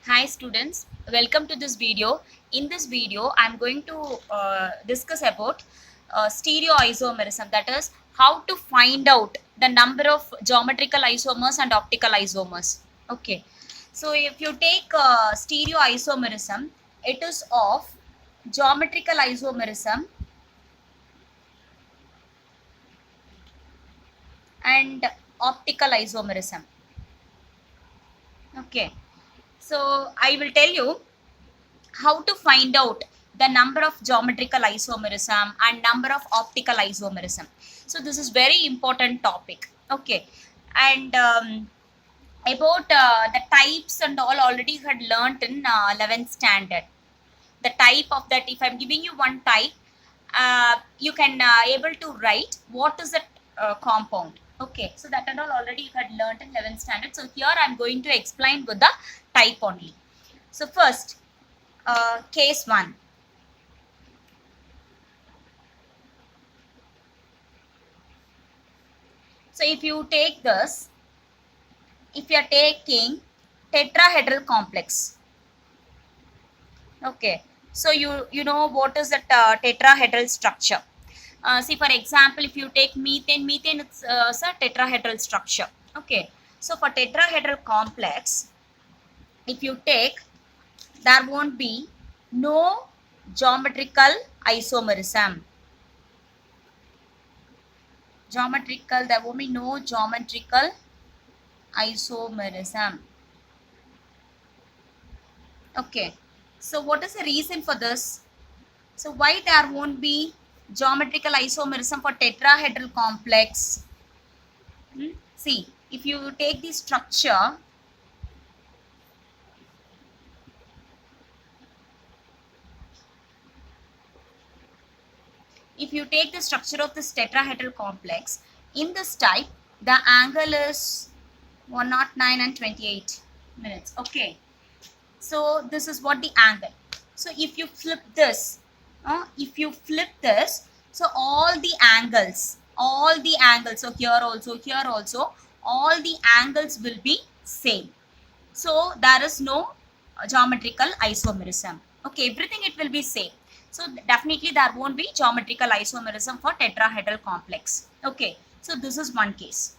Hi students, welcome to this video. In this video, I am going to discuss about stereoisomerism, that is how to find out the number of geometrical isomers and optical isomers. Okay, so if you take stereoisomerism, it is of geometrical isomerism and optical isomerism. Okay, so I will tell you how to find out the number of geometrical isomerism and number of optical isomerism. So this is very important topic. Okay, and about the types and all already had learnt in 11th standard. The type of that, if I'm giving you one type, you can able to write what is that compound. Okay, so that and all already you had learnt in 11th standard. So here I'm going to explain with the type only. So first, case 1. So if you take this, if you are taking tetrahedral complex, okay, so you know what is that tetrahedral structure. See, for example, if you take methane is a tetrahedral structure. Okay, so for tetrahedral complex, if you take, there won't be no geometrical isomerism. There won't be no geometrical isomerism. Okay, so what is the reason for this? So why there won't be geometrical isomerism for tetrahedral complex? See, if you take the structure, if you take the structure of this tetrahedral complex, in this type, the angle is 109 and 28 minutes. Okay, so this is what the angle. So if you flip this, so all the angles, so here also, all the angles will be same. So there is no geometrical isomerism. Okay, everything it will be same. So definitely there won't be geometrical isomerism for tetrahedral complex. Okay, so this is one case.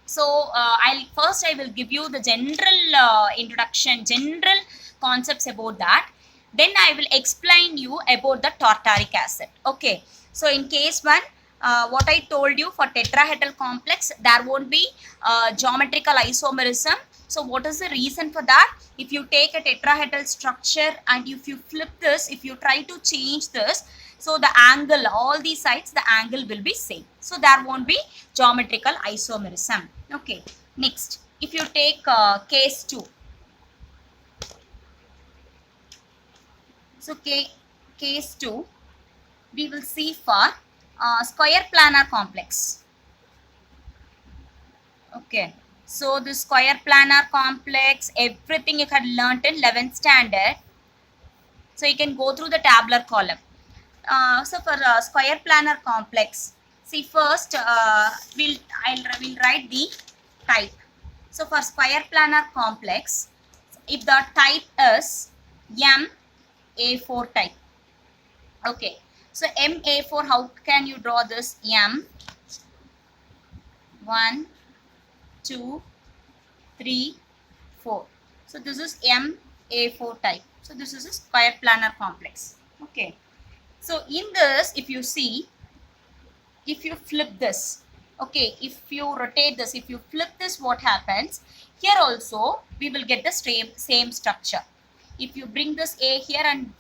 So I will give you the general introduction, general concepts about that. Then I will explain you about the tartaric acid. Okay, so in case 1, what I told you, for tetrahedral complex there won't be geometrical isomerism. So what is the reason for that? If you take a tetrahedral structure and if you flip this, if you try to change this, so the angle, all these sides, the angle will be same. So there won't be geometrical isomerism. Okay, next, if you take case 2. So case 2, we will see for square planar complex. Okay, so the square planar complex, everything you had learnt in 11th standard. So you can go through the tabular column. So for square planar complex, see first we'll write the type. So for square planar complex, if the type is MA4 type. Okay, so MA4, how can you draw this? M 1, 2, 3, 4. So this is MA4 type. So this is a square planar complex. Okay, so in this, if you see, if you flip this, okay, if you rotate this, if you flip this, what happens? Here also we will get the same structure. If you bring this A here and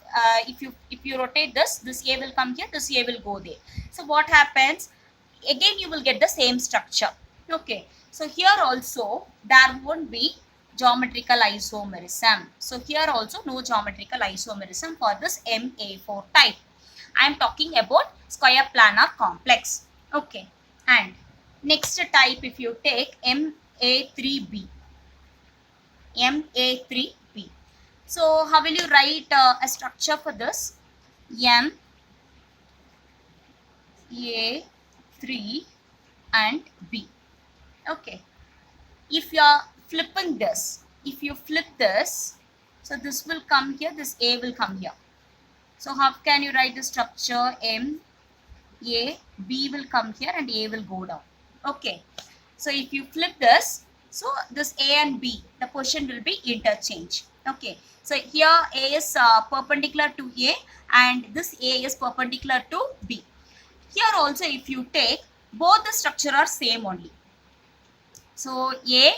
if you rotate this A will come here, this A will go there. So what happens? Again you will get the same structure. Okay, so here also there won't be geometrical isomerism. So here also no geometrical isomerism for this MA4 type. I am talking about square planar complex. Okay, and next type, if you take MA3B. MA3B. So how will you write a structure for this? MA3 and B. Okay, if you are flipping this, if you flip this, So this will come here, this A will come here. So how can you write the structure? M, A, B will come here and A will go down. Okay. So if you flip this, so this A and B, the position will be interchange. Okay. So here A is perpendicular to A and this A is perpendicular to B. Here also if you take, both the structure are same only. So A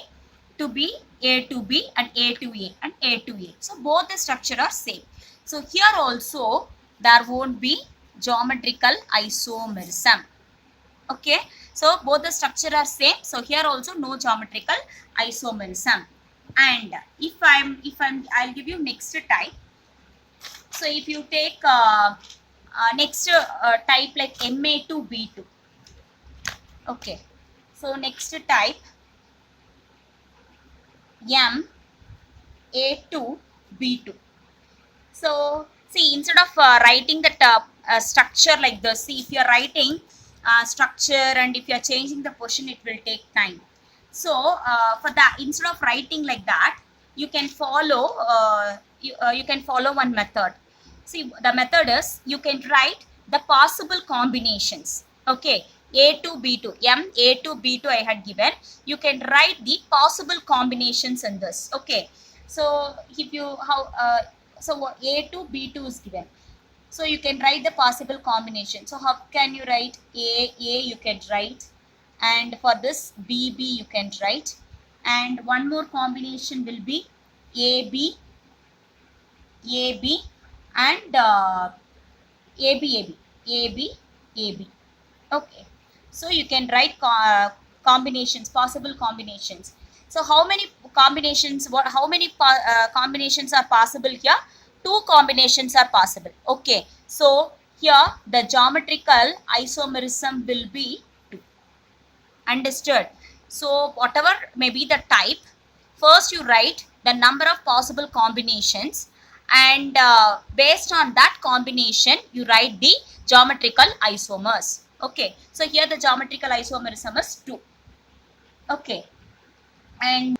to B, A to B and A to A and A to A. So both the structure are same. So here also there won't be geometrical isomerism. Okay. So both the structure are same. So here also no geometrical isomerism. And I'll give you next type. So if you take next type like MA to B2. Okay. So next type M A to B2. So see, instead of writing the structure like this, see if you are writing structure and if you are changing the position, it will take time. So for that, instead of writing like that, you can follow you can follow one method. See, the method is you can write the possible combinations. Okay, A to B2, M A to B2 I had given. You can write the possible combinations in this. Okay, so if you so A to B2 is given. So you can write the possible combination. So how can you write A you can write, and for this B you can write, and one more combination will be AB and AB. Okay, so you can write combinations, possible combinations. So how many combinations, how many combinations are possible here? 2 combinations are possible. Okay, so here the geometrical isomerism will be 2. Understood? So whatever may be the type, first you write the number of possible combinations, and based on that combination you write the geometrical isomers. Okay, so here the geometrical isomerism is 2. Okay, and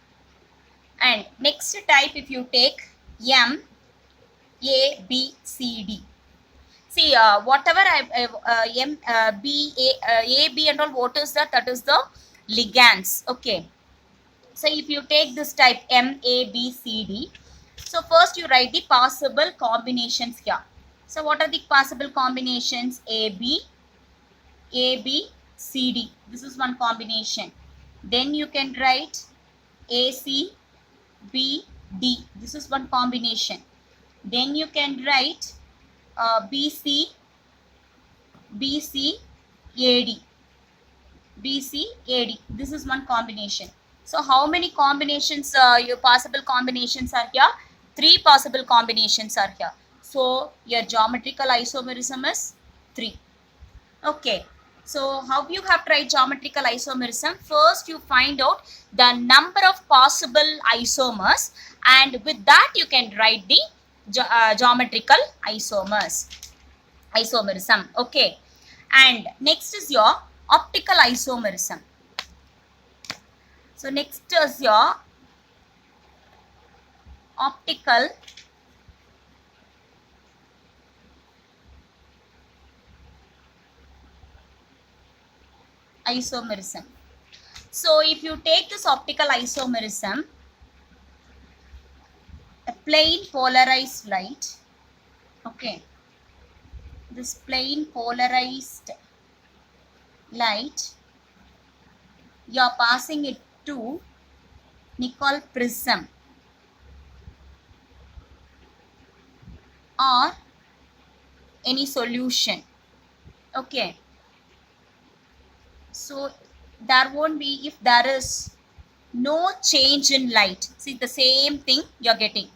next type, if you take M A B C D. See, whatever M B A B and all, what is that? That is the ligands. Okay, so if you take this type M A B C D, so first you write the possible combinations here. So what are the possible combinations? A B C D. This is one combination. Then you can write A C B D. This is one combination. Then you can write B C A D. This is one combination. So how many combinations, your possible combinations are here? 3 possible combinations are here. So your geometrical isomerism is 3. Okay. So how you have tried geometrical isomerism? First you find out the number of possible isomers, and with that you can write the geometrical isomerism. Okay. And next is your optical isomerism. So next is your optical isomerism. So if you take this optical isomerism, a plain polarized light, okay, this plain polarized light, you are passing it to Nicol prism or any solution. Okay, so there won't be, if there is no change in light, see the same thing you are getting.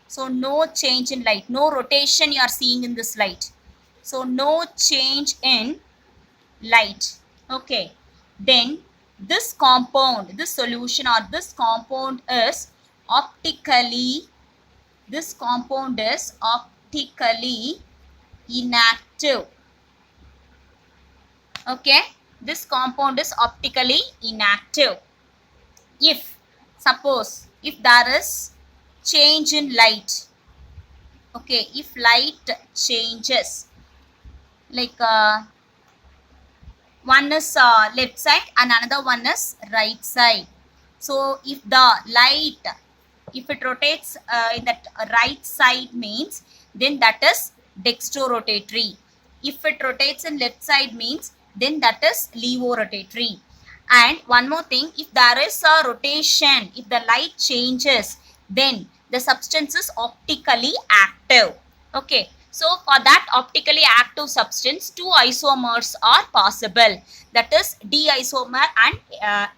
So no change in light, no rotation you are seeing in this light. So no change in light. Okay, then this compound, this solution or this compound is optically, inactive. Okay, this compound is optically inactive. If suppose if there is change in light, okay, if light changes, like one is left side and another one is right side. So if the light, if it rotates in that right side means, then that is dextrorotatory. If it rotates in left side means, then that is levorotatory. And one more thing, if there is a rotation, if the light changes, then the substance is optically active. Okay, so for that optically active substance, two isomers are possible. That is D isomer and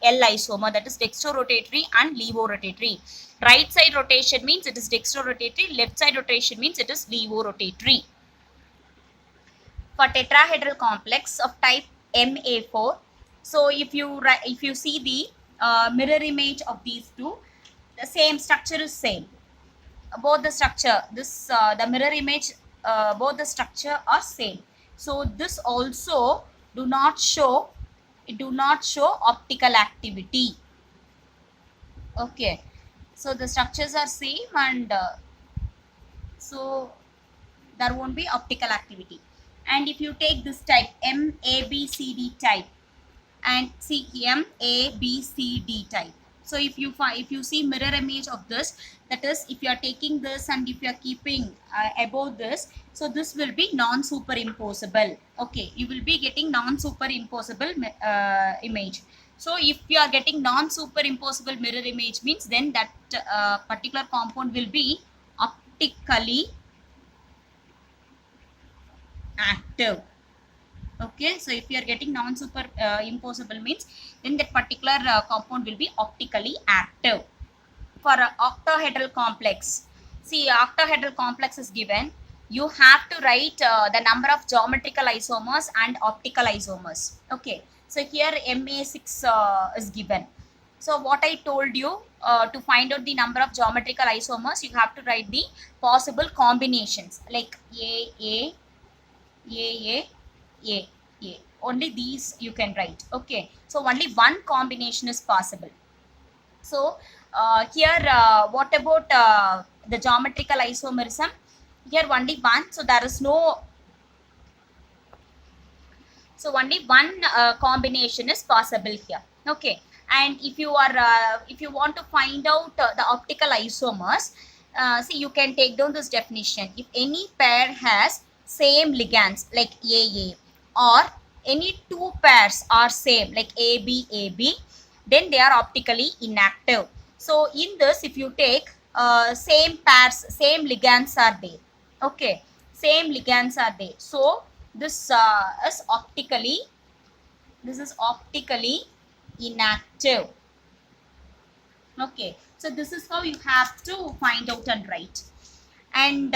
L isomer, that is dextrorotatory and levorotatory. Right side rotation means it is dextrorotatory, left side rotation means it is levorotatory. For tetrahedral complex of type Ma4, so if you see the mirror image of these two, the same structure is same. Both the structure, this the mirror image, both the structure are same. So this also do not show optical activity. Okay, so the structures are same, and so there won't be optical activity. And if you take this type MABCD type and see MABCD type, so if you see mirror image of this, that is if you are taking this and if you are keeping above this, so this will be non-superimposable. Okay, you will be getting non-superimposable image. So if you are getting non-superimposable mirror image means, then that particular compound will be optically active. Okay, so if you are getting non-superimposable means, then that particular compound will be optically active. For octahedral complex, see, octahedral complex is given. You have to write the number of geometrical isomers and optical isomers. Okay, so here Ma6 is given. So what I told you, to find out the number of geometrical isomers, you have to write the possible combinations like A, only these you can write. Okay, so only one combination is possible. So here what about the geometrical isomerism? Here only one, so there is no, so only one combination is possible here. Okay, and if you want to find out the optical isomers, see, you can take down this definition. If any pair has same ligands like AA, or any two pairs are same like AB, then they are optically inactive. So in this, if you take same pairs, same ligands are there. Okay, same ligands are there. So this is optically inactive. Okay, so this is how you have to find out and write. And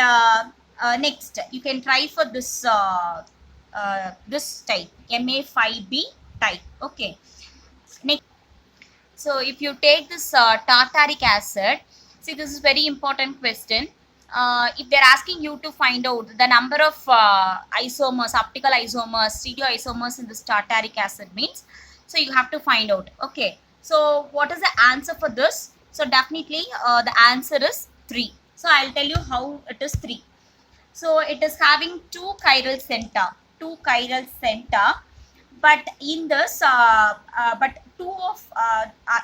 next, you can try for this this type, Ma5B type. Okay, next, so if you take this tartaric acid, see, this is very important question. If they're asking you to find out the number of isomers, optical isomers, stereoisomers in this tartaric acid means, so you have to find out. Okay, so what is the answer for this? So definitely the answer is 3. So I'll tell you how it is 3. So it is having two chiral center, but in this but two of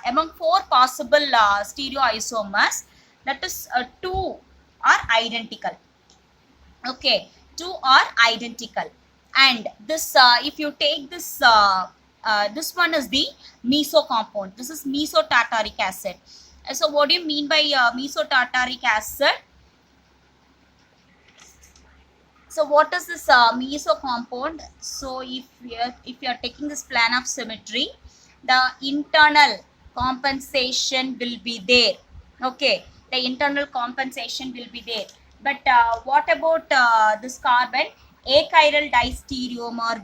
among 4 possible stereoisomers, that is 2 are identical. Okay, 2 are identical. And this if you take this this one is the meso compound. This is mesotartaric acid. So what do you mean by mesotartaric acid? So what is this meso compound? So if you are taking this plan of symmetry, the internal compensation will be there. Okay, the internal compensation will be there. But what about this carbon? Achiral distereomer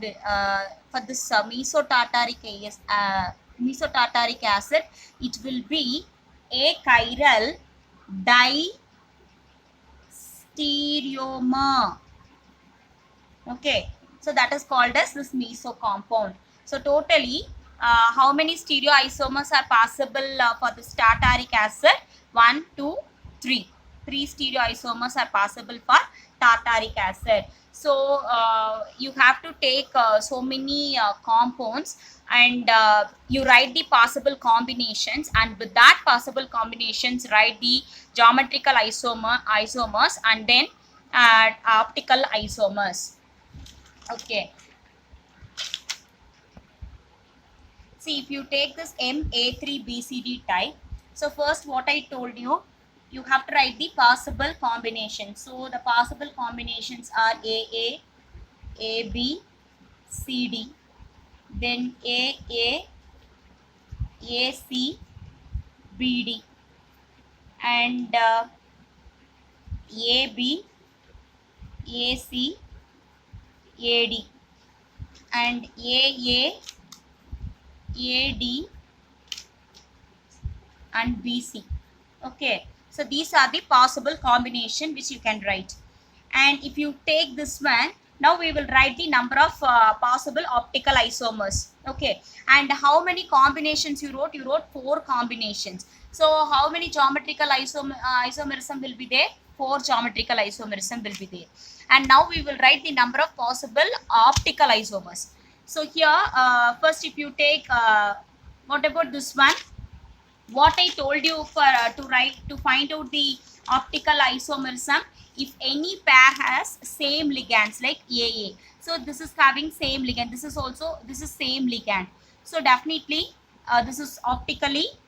for this mesotartaric acid, it will be achiral distereomer. Okay, so that is called as this meso compound. So totally how many stereoisomers are possible for this tartaric acid? 1, 2, 3. 3 stereoisomers are possible for tartaric acid. So you have to take so many compounds, and you write the possible combinations, and with that possible combinations write the geometrical isomers, and then optical isomers. Okay. See, if you take this MA3BCD type, so first what I told you, you have to write the possible combinations. So the possible combinations are AA, AB, CD, then AA, AC, BD, and AB, AC, AD, and AA, AD, and BC. Okay, so these are the possible combination which you can write. And if you take this one, now we will write the number of possible optical isomers. Okay, and how many combinations you wrote? You wrote 4 combinations. So how many geometrical isomerism will be there? 4 geometrical isomerism will be there. And now we will write the number of possible optical isomers. So here first, if you take what about this one? What I told you for to find out the optical isomerism, if any pair has same ligands like AA. So this is having same ligand. This is same ligand. So definitely this is optically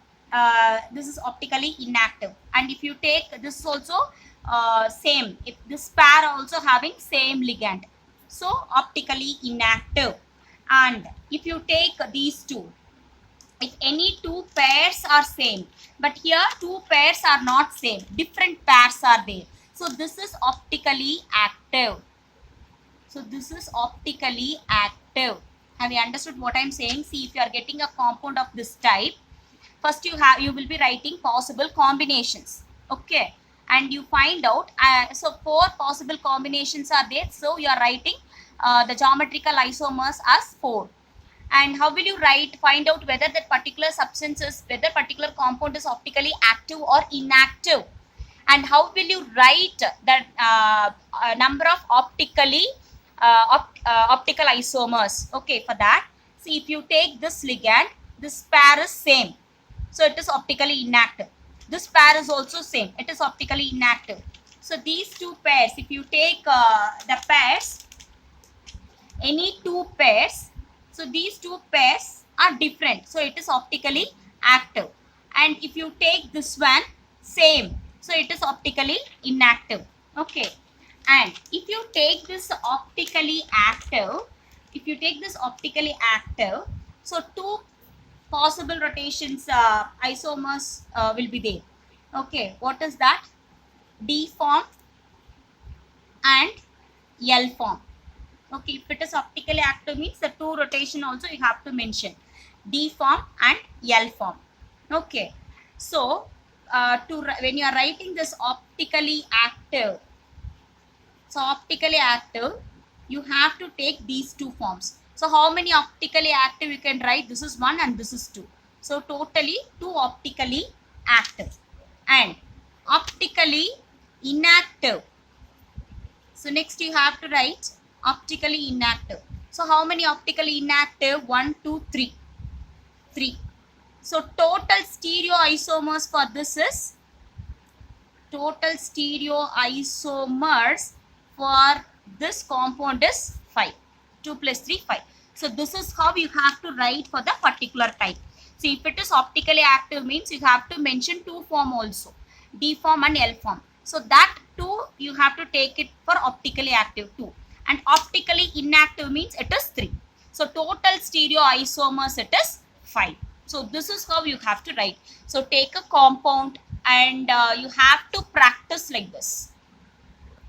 inactive. And if you take this is also same. If this pair also having same ligand, so optically inactive. And if you take these two, if any 2 pairs are same, but here 2 pairs are not same, different pairs are there, so this is optically active. So this is optically active. Have you understood what I am saying? See, if you are getting a compound of this type, first you will be writing possible combinations. Okay, and you find out so 4 possible combinations are there, so you are writing the geometrical isomers as 4. And how will you find out whether that particular whether particular compound is optically active or inactive? And how will you write that number of optical isomers? Okay, for that, see, if you take this ligand, this pair is same, so it is optically inactive. This pair is also same, it is optically inactive. So these 2 pairs, if you take the pairs, any 2 pairs, so these 2 pairs are different, so it is optically active. And if you take this one, same, so it is optically inactive. Okay, and if you take this optically active, so 2 possible rotations isomers will be there. Okay, what is that? D form and L form. Okay, if it is optically active means the 2 rotation also you have to mention, D form and L form. Okay, so when you are writing this optically active, you have to take these 2 forms. So how many optically active you can write? This is 1 and this is 2. So totally 2 optically active. And optically inactive, so next you have to write optically inactive. So how many optically inactive? 1, 2, 3. 3. So total stereoisomers for this is, total stereoisomers for this compound is 5. 2 plus 3, 5. So this is how you have to write for the particular type. So if it is optically active means you have to mention 2 form also, D form and L form. So that 2 you have to take it for optically active 2. And optically inactive means it is 3. So total stereoisomers it is 5. So this is how you have to write. So take a compound and you have to practice like this.